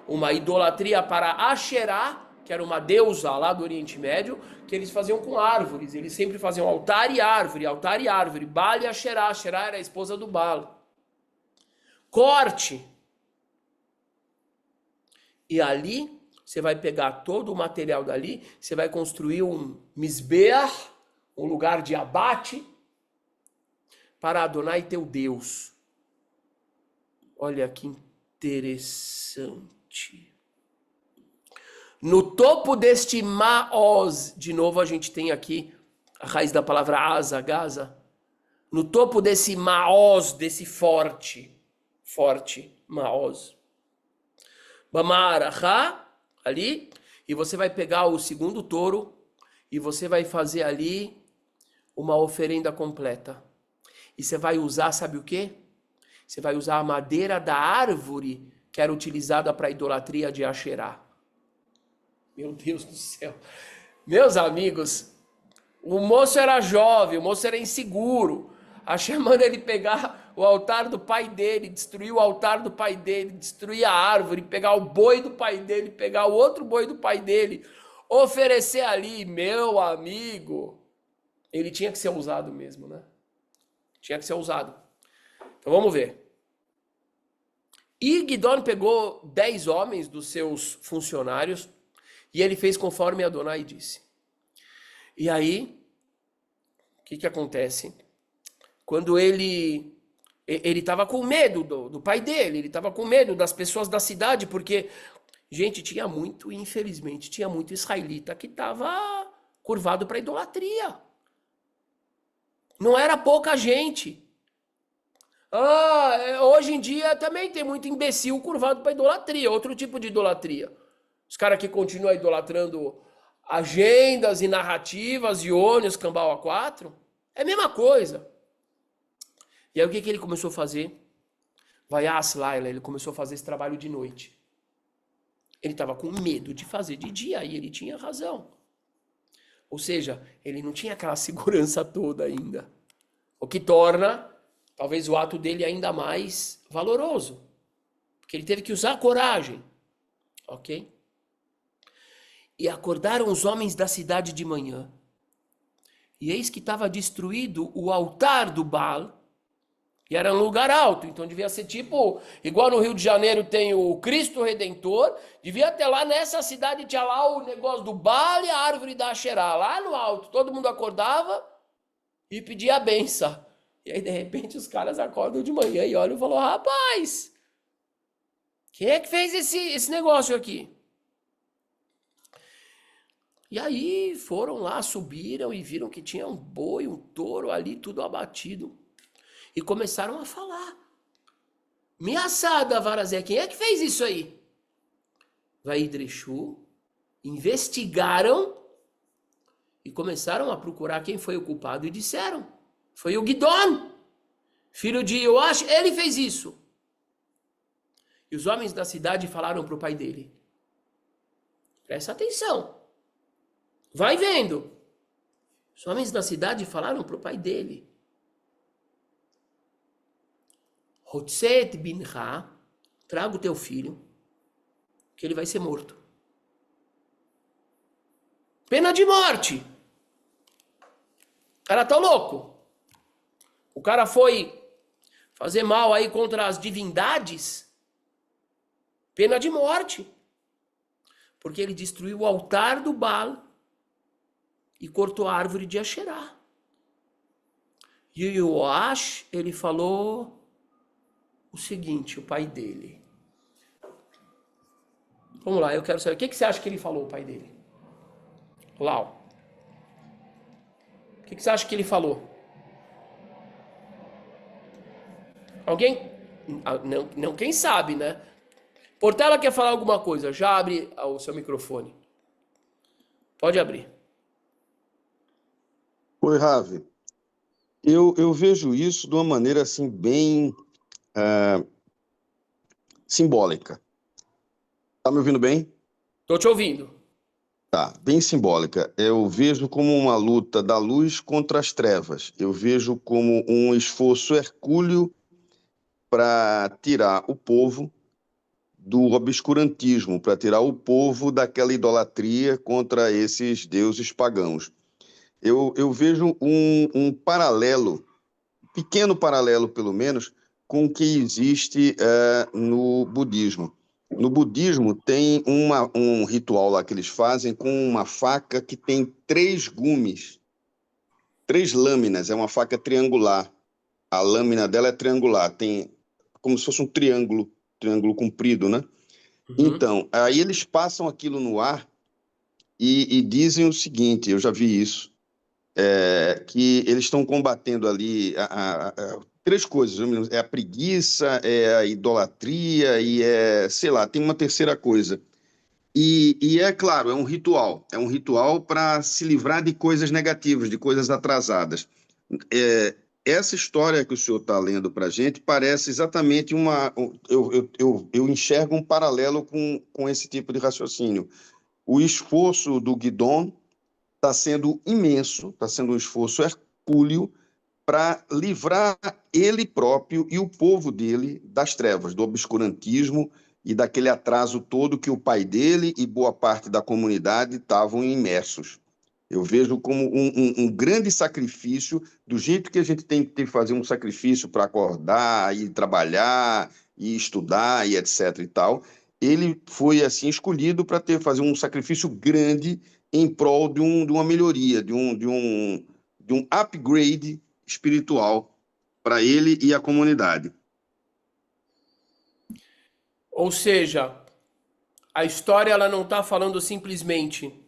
uma idolatria para Asherá, que era uma deusa lá do Oriente Médio, que eles faziam com árvores. Eles sempre faziam altar e árvore, altar e árvore. Baal e Asherá. Asherá era a esposa do Baal. Corte. E ali, você vai pegar todo o material dali, você vai construir um misbeach, um lugar de abate, para Adonai teu Deus. Olha que interessante. No topo deste Maoz, de novo a gente tem aqui a raiz da palavra asa, Gaza. No topo desse Maoz, desse forte, Maoz. Bamarachá, ali, e você vai pegar o segundo touro e você vai fazer ali uma oferenda completa. E você vai usar, sabe o quê? Você vai usar a madeira da árvore que era utilizada para a idolatria de Asherá. Meu Deus do céu. Meus amigos, o moço era jovem, o moço era inseguro. Hashem manda ele pegar o altar do pai dele, destruir o altar do pai dele, destruir a árvore, pegar o boi do pai dele, pegar o outro boi do pai dele, oferecer ali, meu amigo. Ele tinha que ser usado mesmo, né? Tinha que ser usado. Então vamos ver. E Gidon pegou 10 homens dos seus funcionários e ele fez conforme Adonai disse. E aí, o que acontece? Quando ele estava com medo do pai dele, ele estava com medo das pessoas da cidade, porque, gente, infelizmente, tinha muito israelita que estava curvado para idolatria. Não era pouca gente. Hoje em dia também tem muito imbecil curvado para idolatria, outro tipo de idolatria. Os caras que continuam idolatrando agendas e narrativas e ônibus, cambau A4, é a mesma coisa. E aí o que ele começou a fazer? Vaias Laila, ele começou a fazer esse trabalho de noite. Ele estava com medo de fazer de dia e ele tinha razão. Ou seja, ele não tinha aquela segurança toda ainda. O que torna, talvez, o ato dele ainda mais valoroso. Porque ele teve que usar coragem. Ok? E acordaram os homens da cidade de manhã. E eis que estava destruído o altar do Baal. E era um lugar alto, então devia ser tipo, igual no Rio de Janeiro tem o Cristo Redentor, devia ter lá nessa cidade, tinha lá o negócio do Baal e a árvore da Asherá, lá no alto. Todo mundo acordava e pedia a benção. E aí, de repente, os caras acordam de manhã e olham e falam, rapaz, quem é que fez esse negócio aqui? E aí foram lá, subiram e viram que tinha um boi, um touro ali, tudo abatido. E começaram a falar. Miaçada, Varazé, quem é que fez isso aí? Vaidreshu, investigaram e começaram a procurar quem foi o culpado e disseram, foi o Gidon, filho de Yoash, ele fez isso. E os homens da cidade falaram para o pai dele, presta atenção, vai vendo. Os homens da cidade falaram para o pai dele, Hotzet bincha, traga o teu filho, que ele vai ser morto. Pena de morte. O cara tá louco. O cara foi fazer mal aí contra as divindades. Pena de morte. Porque ele destruiu o altar do Baal e cortou a árvore de Asherá. E o Yoash, ele falou o seguinte, o pai dele. Vamos lá, eu quero saber. O que você acha que ele falou, o pai dele? Lau. O que você acha que ele falou? Alguém? Não, quem sabe, né? Portela quer falar alguma coisa. Já abre o seu microfone. Pode abrir. Oi, Ravi. Eu vejo isso de uma maneira assim bem simbólica. Tá me ouvindo bem? Tô te ouvindo. Tá, bem simbólica. Eu vejo como uma luta da luz contra as trevas. Eu vejo como um esforço hercúleo para tirar o povo do obscurantismo, para tirar o povo daquela idolatria contra esses deuses pagãos. Eu vejo um paralelo, pequeno paralelo pelo menos, com o que existe no budismo. No budismo tem um ritual lá que eles fazem com uma faca que tem 3 gumes, 3 lâminas, é uma faca triangular. A lâmina dela é triangular, tem como se fosse um triângulo comprido, né? Então, aí eles passam aquilo no ar e dizem o seguinte, eu já vi isso, que eles estão combatendo ali 3 coisas, é a preguiça, é a idolatria e sei lá, tem uma terceira coisa. E é claro, é um ritual para se livrar de coisas negativas, de coisas atrasadas. Essa história que o senhor está lendo para a gente parece exatamente eu enxergo um paralelo com esse tipo de raciocínio. O esforço do Guidon está sendo imenso, está sendo um esforço hercúleo para livrar ele próprio e o povo dele das trevas, do obscurantismo e daquele atraso todo que o pai dele e boa parte da comunidade estavam imersos. Eu vejo como um grande sacrifício, do jeito que a gente tem que fazer um sacrifício para acordar e trabalhar e estudar e etc e tal. Ele foi assim escolhido para fazer um sacrifício grande em prol de uma melhoria, de um upgrade espiritual para ele e a comunidade. Ou seja, a história ela não está falando simplesmente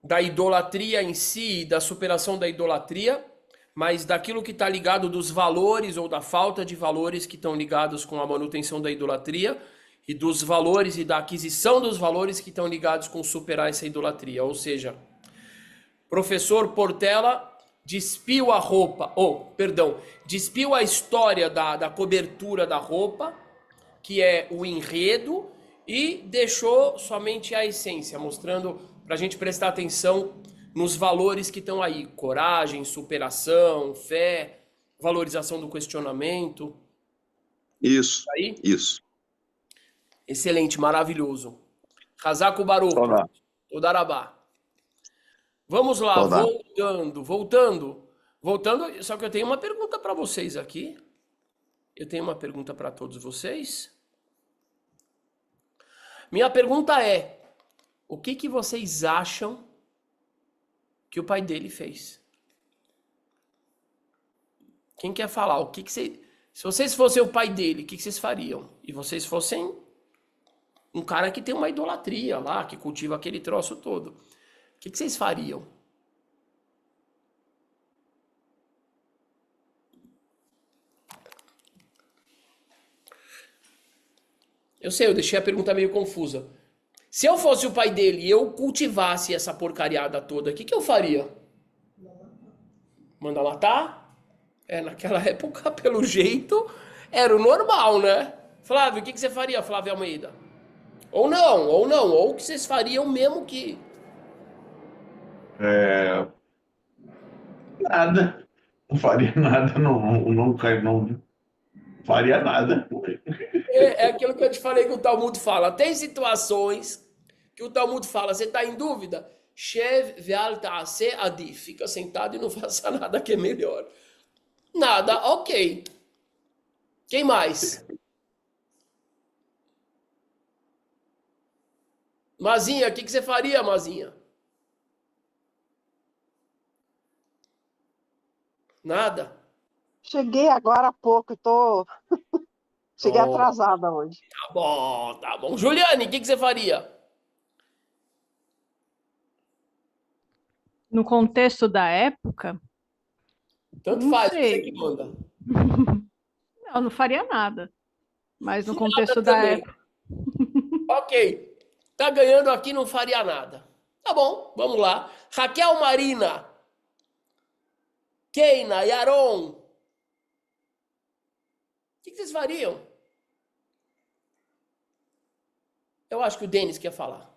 da idolatria em si, da superação da idolatria, mas daquilo que está ligado dos valores ou da falta de valores que estão ligados com a manutenção da idolatria e dos valores e da aquisição dos valores que estão ligados com superar essa idolatria. Ou seja, professor Portela despiu a roupa, despiu a história da cobertura da roupa, que é o enredo, e deixou somente a essência, mostrando para a gente prestar atenção nos valores que estão aí: coragem, superação, fé, valorização do questionamento. Isso, Aí? isso. Excelente, maravilhoso. Hazako Baruch, Todarabá. Vamos lá, voltando, só que eu tenho uma pergunta para vocês aqui. Eu tenho uma pergunta para todos vocês. Minha pergunta é: o que vocês acham que o pai dele fez? Quem quer falar? Se vocês fossem o pai dele, o que vocês fariam? E vocês fossem um cara que tem uma idolatria lá, que cultiva aquele troço todo, o que vocês fariam? Eu sei, eu deixei a pergunta meio confusa. Se eu fosse o pai dele e eu cultivasse essa porcariada toda, o que eu faria? Mandar matar? Naquela época, pelo jeito, era o normal, né? Flávio, o que você faria, Flávio Almeida? Ou não, ou o que vocês fariam mesmo que... Nada. Não faria nada, não faria nada. É aquilo que eu te falei que o Talmud fala. Tem situações que o Talmud fala, você está em dúvida? Shev ve'al ta'aseh adif. Fica sentado e não faça nada que é melhor. Nada, ok. Quem mais? Mazinha, o que você faria, Mazinha? Nada? Cheguei agora há pouco, cheguei Oh, atrasada hoje. tá bom, tá bom. Juliane, o que você faria? No contexto da época, Tanto não faz, você sei. que manda. Não faria nada. Mas no Nada contexto da também. época. Ok. Tá ganhando aqui, não faria nada. Tá bom, vamos lá. Raquel Marina, Keina, Yaron. O que vocês fariam? Eu acho que o Denis quer falar.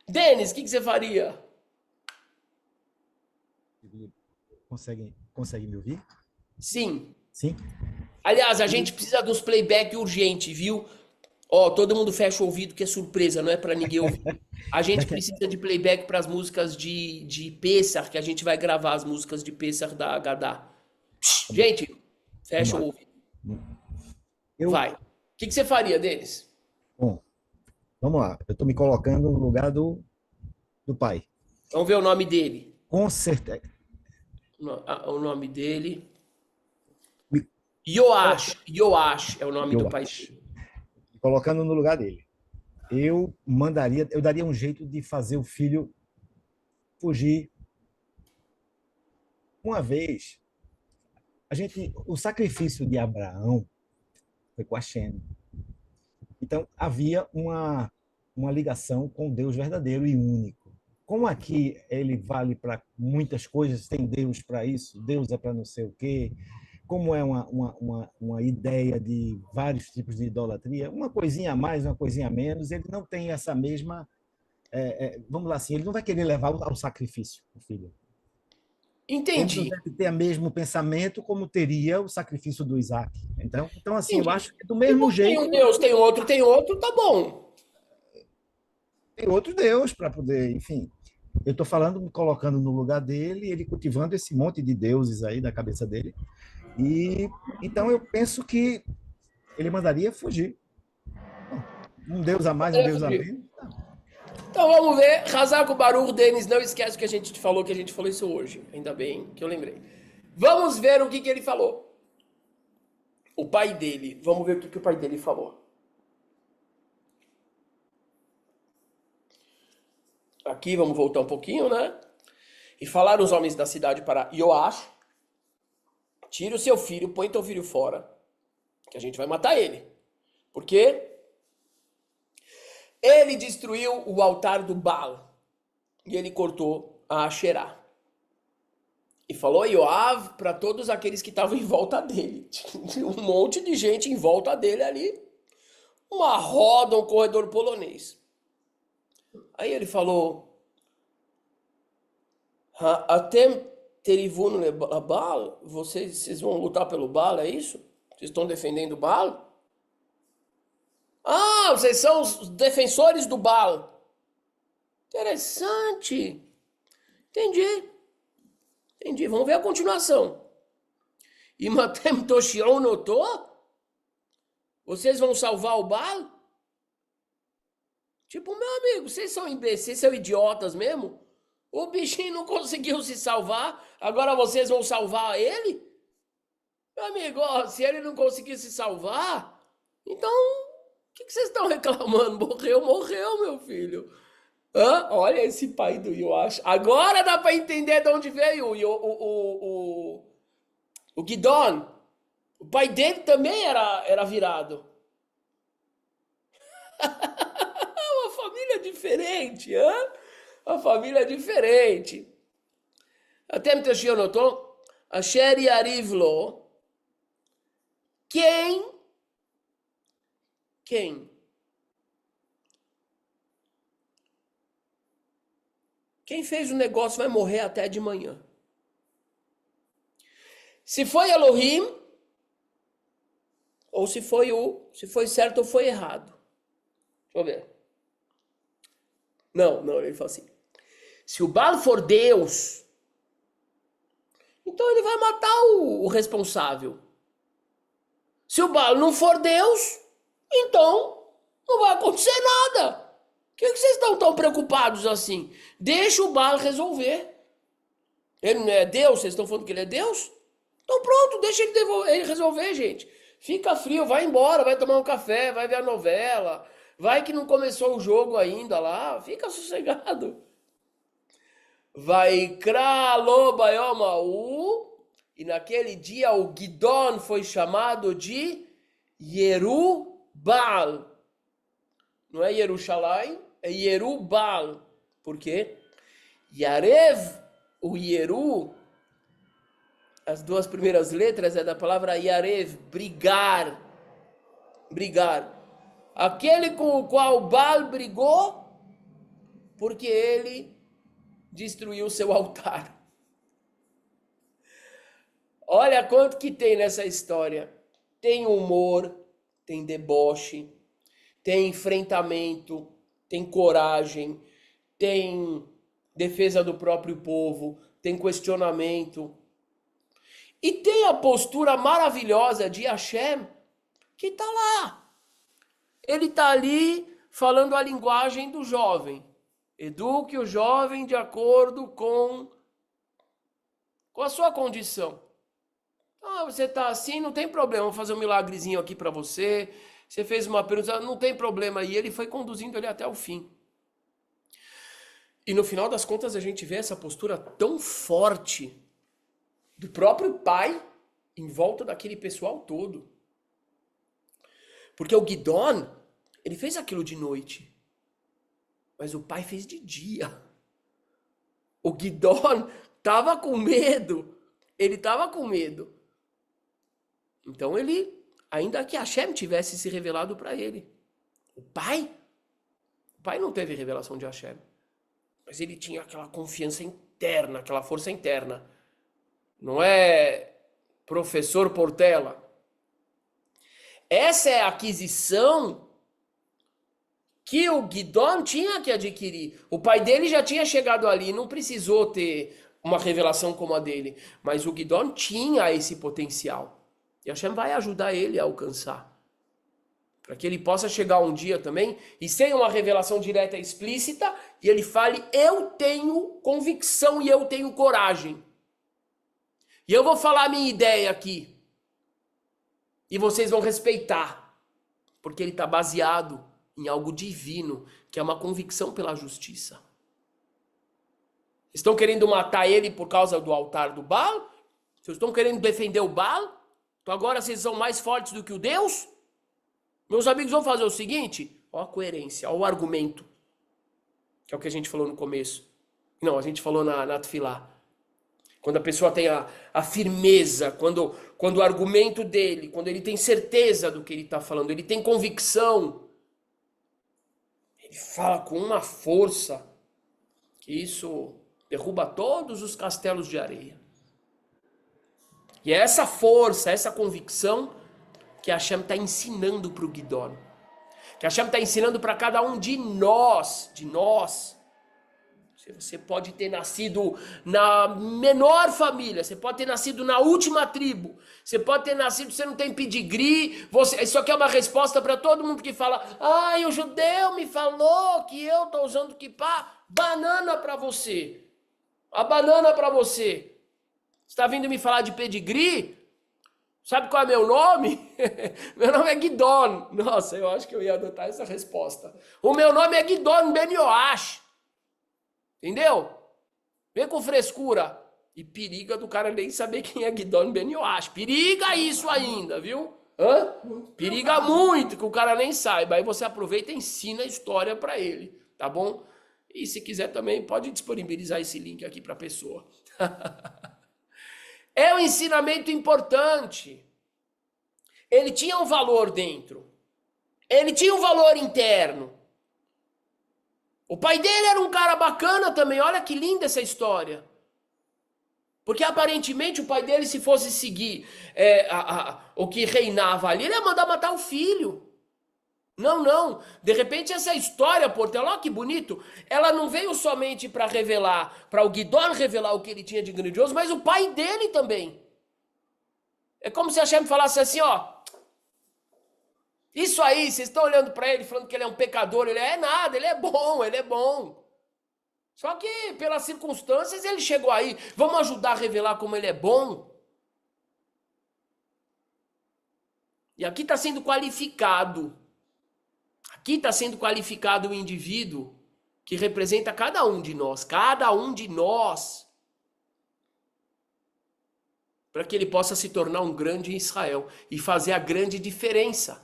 Denis, o que você faria? Consegue me ouvir? Sim. Sim? Aliás, a gente precisa dos playback urgente, viu? Ó, todo mundo fecha o ouvido que é surpresa, não é pra ninguém ouvir. A gente precisa de playback para as músicas de Pessar, que a gente vai gravar as músicas de Pessar da Agadá. Gente, fecha o ouvido. Eu, Vai. O que você faria, Denis? bom, vamos lá. Eu estou me colocando no lugar do pai. Vamos ver o nome dele. Com certeza. O nome dele. Me- Yoash é o nome do pai. Me colocando no lugar dele. Eu daria um jeito de fazer o filho fugir. Uma vez, o sacrifício de Abraão foi com a Shem. Então, havia uma ligação com Deus verdadeiro e único. Como aqui ele vale para muitas coisas, tem Deus para isso, Deus é para não sei o quê, como é uma ideia de vários tipos de idolatria, uma coisinha a mais, uma coisinha a menos, ele não tem essa mesma, vamos lá assim, ele não vai querer levar ao sacrifício o filho. Entendi. Ele não deve ter o mesmo pensamento como teria o sacrifício do Isaac. Então assim, eu acho que do mesmo jeito... Tem um Deus, tem outro, tá bom. Tem outro Deus para poder, enfim... Eu estou falando, me colocando no lugar dele, ele cultivando esse monte de deuses aí da cabeça dele. E então eu penso que ele mandaria fugir. Um Deus a mais, um Deus a menos. Então vamos ver. Razak Baruch, Denis, não esquece que a gente falou isso hoje. Ainda bem que eu lembrei. Vamos ver o que ele falou. O pai dele. Vamos ver o que o pai dele falou. Aqui, vamos voltar um pouquinho, né? E falaram os homens da cidade para Yoash: tira o seu filho, põe teu filho fora, que a gente vai matar ele. Por quê? Ele destruiu o altar do Baal e ele cortou a Asherá. E falou Yoav para todos aqueles que estavam em volta dele. Um monte de gente em volta dele ali. Uma roda, um corredor polonês. Aí ele falou: Atem terivun Baal? Vocês vão lutar pelo Baal, é isso? Vocês estão defendendo o Baal? Ah, vocês são os defensores do Baal. Interessante. Entendi. Vamos ver a continuação. E Matem Toshion notou? Vocês vão salvar o Baal? Tipo, meu amigo, vocês são imbecis, vocês são idiotas mesmo? O bichinho não conseguiu se salvar, agora vocês vão salvar ele? Meu amigo, ó, se ele não conseguir se salvar, então, o que vocês estão reclamando? Morreu, meu filho. Olha esse pai do Yoash. Agora dá para entender de onde veio o Gidon. O pai dele também era virado. Uma família diferente, Uma família diferente. Até me deixou notou. Asher Yarivlo. Quem? Quem fez o negócio vai morrer até de manhã. Se foi Elohim, ou se foi certo ou foi errado. Deixa eu ver. Não, ele falou assim: se o Baal for Deus, então ele vai matar o responsável. Se o Baal não for Deus, então não vai acontecer nada. Por que vocês estão tão preocupados assim? Deixa o Baal resolver. Ele não é Deus? Vocês estão falando que ele é Deus? Então pronto, deixa ele resolver, gente. Fica frio, vai embora, vai tomar um café, vai ver a novela. Vai que não começou o jogo ainda lá. Fica sossegado. Vai Kralobayomau. E naquele dia o Gidon foi chamado de Yerubal. Não é Yerushalayim, é Yerubal. Por quê? Yarev, o Yeru, as duas primeiras letras é da palavra Yarev, brigar. Brigar. Aquele com o qual Baal brigou, porque ele destruiu seu altar. Olha quanto que tem nessa história. Tem humor, tem deboche, tem enfrentamento, tem coragem, tem defesa do próprio povo, tem questionamento. E tem a postura maravilhosa de Hashem, que está lá. Ele está ali falando a linguagem do jovem. Eduque o jovem de acordo com a sua condição. Ah, você está assim, não tem problema, vou fazer um milagrezinho aqui para você. Você fez uma pergunta, não tem problema. E ele foi conduzindo ele até o fim. E no final das contas a gente vê essa postura tão forte do próprio pai em volta daquele pessoal todo. Porque o Gidon, ele fez aquilo de noite. Mas o pai fez de dia. O Gidon estava com medo. Ele estava com medo. Então ele, ainda que Hashem tivesse se revelado para ele. O pai não teve revelação de Hashem. Mas ele tinha aquela confiança interna, aquela força interna. Não é professor Portela. Essa é a aquisição que o Gidon tinha que adquirir. O pai dele já tinha chegado ali, não precisou ter uma revelação como a dele. Mas o Gidon tinha esse potencial. E Hashem vai ajudar ele a alcançar. Para que ele possa chegar um dia também, e sem uma revelação direta e explícita, e ele fale, eu tenho convicção e eu tenho coragem. E eu vou falar a minha ideia aqui. E vocês vão respeitar. Porque ele está baseado em algo divino, que é uma convicção pela justiça. Estão querendo matar ele por causa do altar do Baal? Vocês estão querendo defender o Baal? Então agora vocês são mais fortes do que o Deus? Meus amigos, vão fazer o seguinte, ó a coerência, ó o argumento, que é o que a gente falou no começo. Não, a gente falou na Tefilá. Quando a pessoa tem a firmeza, quando o argumento dele, quando ele tem certeza do que ele está falando, ele tem convicção, ele fala com uma força, que isso derruba todos os castelos de areia. E é essa força, essa convicção que Hashem está ensinando para o Gidon. Que Hashem está ensinando para cada um de nós. Você pode ter nascido na menor família, você pode ter nascido na última tribo, você pode ter nascido, você não tem pedigree, isso aqui é uma resposta para todo mundo que fala, o judeu me falou que eu estou usando kippá, banana para você. A banana para você. Você está vindo me falar de pedigree? Sabe qual é meu nome? Meu nome é Gidon. Nossa, eu acho que eu ia adotar essa resposta. O meu nome é Gidon Ben Yoash. Entendeu? Vem com frescura. E periga do cara nem saber quem é Gidon Ben Yoash. Periga isso ainda, viu? Periga muito que o cara nem saiba. Aí você aproveita e ensina a história para ele, tá bom? E se quiser também pode disponibilizar esse link aqui para a pessoa. É um ensinamento importante. Ele tinha um valor dentro. Ele tinha um valor interno. O pai dele era um cara bacana também. Olha que linda essa história. Porque aparentemente o pai dele, se fosse seguir o que reinava ali, ele ia mandar matar o filho. Não. De repente essa história, Portela, olha que bonito, ela não veio somente para revelar, para o Gidon revelar o que ele tinha de grandioso, mas o pai dele também. É como se a Hashem falasse assim, isso aí, vocês estão olhando para ele, falando que ele é um pecador, ele é nada, ele é bom. Só que pelas circunstâncias ele chegou aí, vamos ajudar a revelar como ele é bom. E aqui está sendo qualificado. Aqui está sendo qualificado o indivíduo que representa cada um de nós, para que ele possa se tornar um grande Israel e fazer a grande diferença.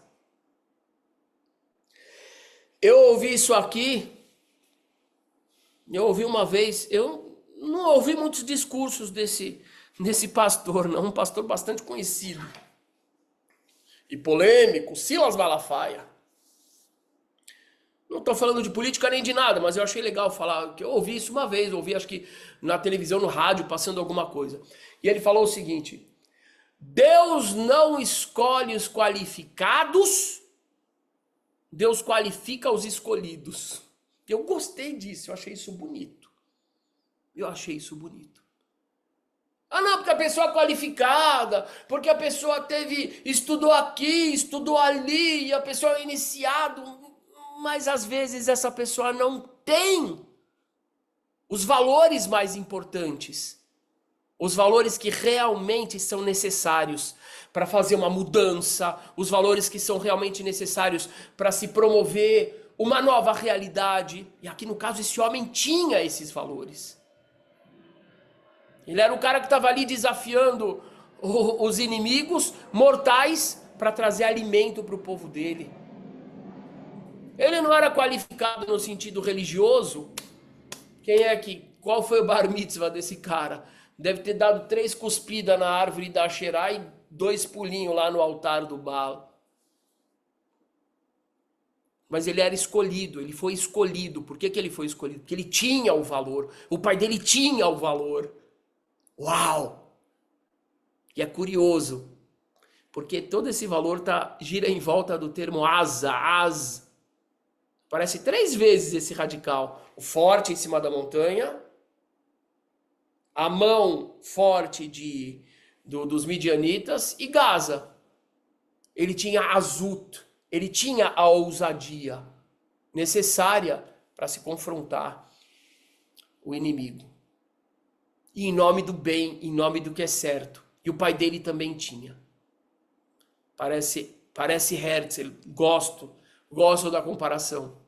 Eu ouvi isso aqui, eu ouvi uma vez, eu não ouvi muitos discursos desse pastor, não, um pastor bastante conhecido e polêmico, Silas Malafaia. Não estou falando de política nem de nada, mas eu achei legal falar, que eu ouvi isso uma vez, ouvi acho que na televisão, no rádio, passando alguma coisa. E ele falou o seguinte: Deus não escolhe os qualificados, Deus qualifica os escolhidos. Eu gostei disso, eu achei isso bonito. Eu achei isso bonito. Ah, não, porque a pessoa é qualificada, porque a pessoa estudou aqui, estudou ali, e a pessoa é iniciado. Mas às vezes essa pessoa não tem os valores mais importantes, os valores que realmente são necessários para fazer uma mudança, os valores que são realmente necessários para se promover uma nova realidade. E aqui no caso esse homem tinha esses valores. Ele era o cara que estava ali desafiando os inimigos mortais para trazer alimento para o povo dele. Ele não era qualificado no sentido religioso. Qual foi o bar mitzvah desse cara? Deve ter dado 3 cuspidas na árvore da Asherá e 2 pulinhos lá no altar do Baal. Mas ele era escolhido, ele foi escolhido. Por que ele foi escolhido? Porque ele tinha o valor. O pai dele tinha o valor. Uau! E é curioso, porque todo esse valor gira em volta do termo asa. Aparece 3 vezes esse radical. O forte em cima da montanha, a mão forte dos midianitas e Gaza. Ele tinha azut, ele tinha a ousadia necessária para se confrontar o inimigo. E em nome do bem, em nome do que é certo. E o pai dele também tinha. Parece Herzl, gosto da comparação.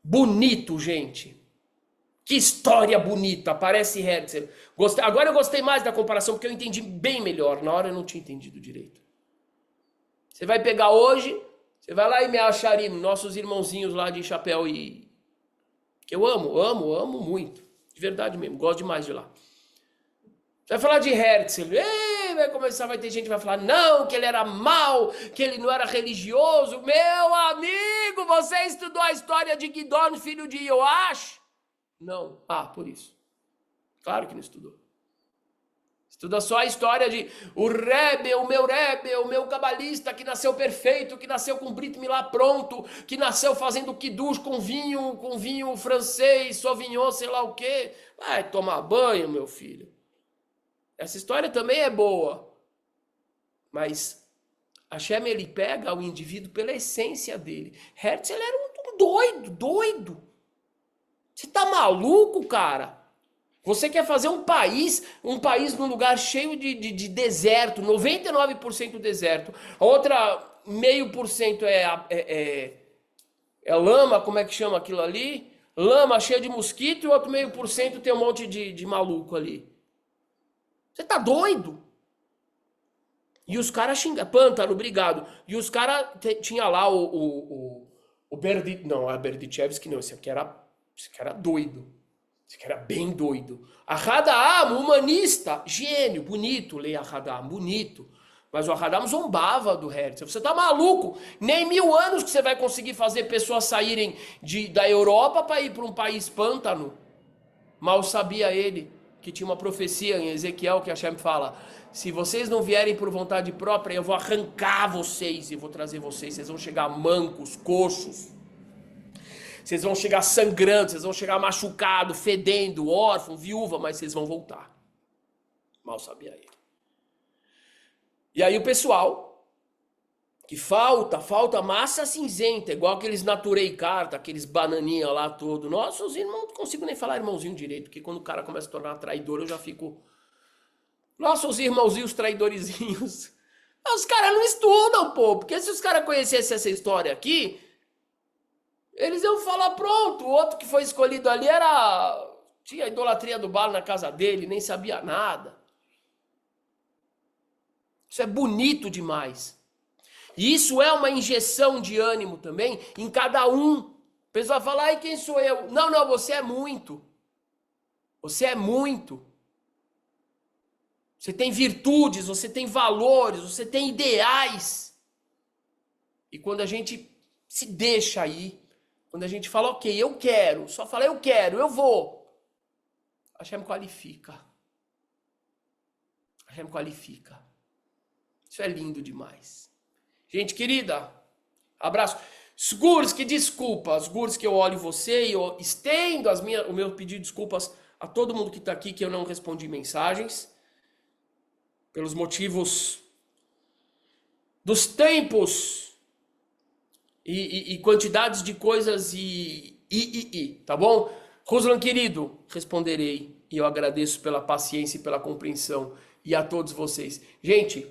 Bonito, gente. Que história bonita, parece Herzl. Agora eu gostei mais da comparação porque eu entendi bem melhor. Na hora eu não tinha entendido direito. Você vai pegar hoje, você vai lá em Meacharim, nossos irmãozinhos lá de chapéu e... que eu amo muito. De verdade mesmo, gosto demais de lá. Você vai falar de Herzl, vai ter gente que vai falar, não, que ele era mau, que ele não era religioso. Meu amigo, você estudou a história de Gidon, filho de Yoash? Não. Por isso. Claro que não estudou. Estuda só a história de o meu cabalista que nasceu perfeito, que nasceu com Brit Milá pronto, que nasceu fazendo kiddush com vinho francês, sauvignon, sei lá o quê. Vai tomar banho, meu filho. Essa história também é boa. Mas Hashem, ele pega o indivíduo pela essência dele. Herzl era um doido. Você tá maluco, cara? Você quer fazer um país num lugar cheio de deserto, 99% deserto. A outra 0,5% é lama, como é que chama aquilo ali? Lama cheia de mosquito e o outro 0,5% tem um monte de maluco ali. Você tá doido? E os caras xingam, pântano, obrigado. E os caras, tinha lá o Berdichevsky, não, esse aqui era doido. Esse aqui era bem doido. Ahadam, humanista, gênio, bonito, Leia Ahadam, bonito. Mas o Ahadam zombava do Herzl. Você tá maluco? Nem 1000 anos que você vai conseguir fazer pessoas saírem da Europa para ir para um país pântano. Mal sabia ele que tinha uma profecia em Ezequiel que Hashem fala: se vocês não vierem por vontade própria, eu vou arrancar vocês e vou trazer vocês. Vocês vão chegar mancos, coxos. Vocês vão chegar sangrando, vocês vão chegar machucado, fedendo, órfão, viúva, mas vocês vão voltar. Mal sabia ele. E aí o pessoal, que falta massa cinzenta, igual aqueles naturei carta, aqueles bananinha lá todo. Nossos irmãos, não consigo nem falar irmãozinho direito, porque quando o cara começa a tornar traidor, eu já fico... Nossos irmãozinhos traidorizinhos. Os caras não estudam, pô, porque se os caras conhecessem essa história aqui... Eles iam falar, pronto, o outro que foi escolhido ali tinha a idolatria do Baal na casa dele, nem sabia nada. Isso é bonito demais. E isso é uma injeção de ânimo também em cada um. A pessoa fala, ai, quem sou eu? Não, não, você é muito. Você é muito. Você tem virtudes, você tem valores, você tem ideais. E quando a gente se deixa aí, quando a gente fala, ok, eu quero, só fala, eu quero, eu vou. Hashem qualifica. Hashem qualifica. Isso é lindo demais. Gente querida, abraço. Gurs, que desculpas, Gurs, que eu olho você e eu estendo o meu pedido de desculpas a todo mundo que está aqui, que eu não respondi mensagens, pelos motivos dos tempos e quantidades de coisas tá bom? Ruslan, querido, responderei e eu agradeço pela paciência e pela compreensão e a todos vocês. Gente,